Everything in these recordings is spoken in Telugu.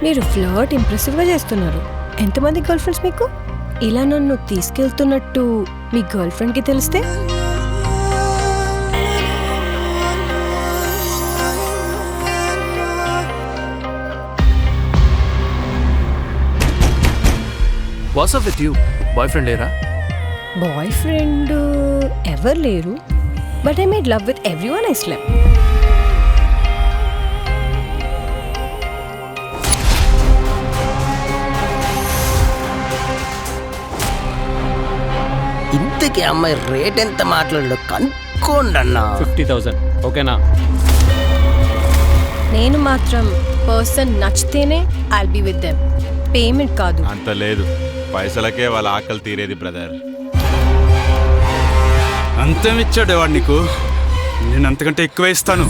మీరు ఫ్లర్ట్ ఇంప్రెసివ్గా చేస్తున్నారు. ఎంతమంది గర్ల్ ఫ్రెండ్స్ మీకు? ఇలా నన్ను తీసుకెళ్తున్నట్టు మీ గర్ల్ ఫ్రెండ్కి తెలిస్తే? WhatsApp with you boy friend లేరా? బాయ్ ఫ్రెండ్ ఎవరు లేరు, but I made love with everyone I slept. ఇంతకీ అమ్మాయి రేట్ ఎంత మాట్లాడలో కనుక్కోండి అన్నా. 50,000 ఓకేనా? నేను మాత్రం పర్సన్ నచ్చితేనే I'll be with them, payment కాదు. అంత లేదు, పైసలకే వాళ్ళ ఆకలి తీరేది బ్రదర్. అంతేమిచ్చాడు వాడు నీకు? నేను అంతకంటే ఎక్కువ ఇస్తాను.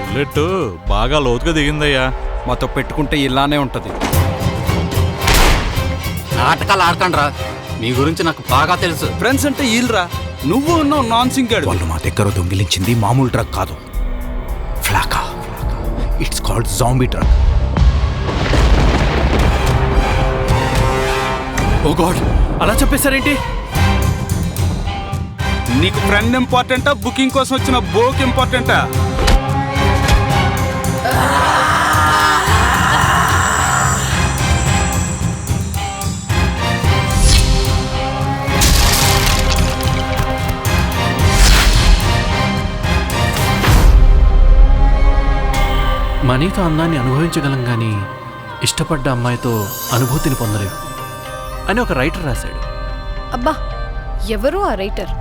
బుల్లెట్ బాగా లోతుగా దిగిందయ్యా. మాతో పెట్టుకుంటే ఇలానే ఉంటది. నాటకాలు ఆడకండ్రా, మీ గురించి నాకు బాగా తెలుసు. ఫ్రెండ్స్ అంటే ఈల్రా, నువ్వు ఉన్నావు నాన్ సింగాడు. వాళ్ళు మా దగ్గర దొంగిలించింది మామూలు డ్రగ్ కాదు, flakka. It's called zombie drug. Oh God, అలా చెప్పేశారేంటి? నీకు ఫ్రెండ్ ఇంపార్టెంటా, బుకింగ్ కోసం వచ్చిన బోక్ ఇంపార్టెంటా? మనీతో అందాన్ని అనుభవించగలం కానీ ఇష్టపడ్డ అమ్మాయితో అనుభూతిని పొందలేం అని ఒక రైటర్ రాశాడు. అబ్బా, ఎవరు ఆ రైటర్?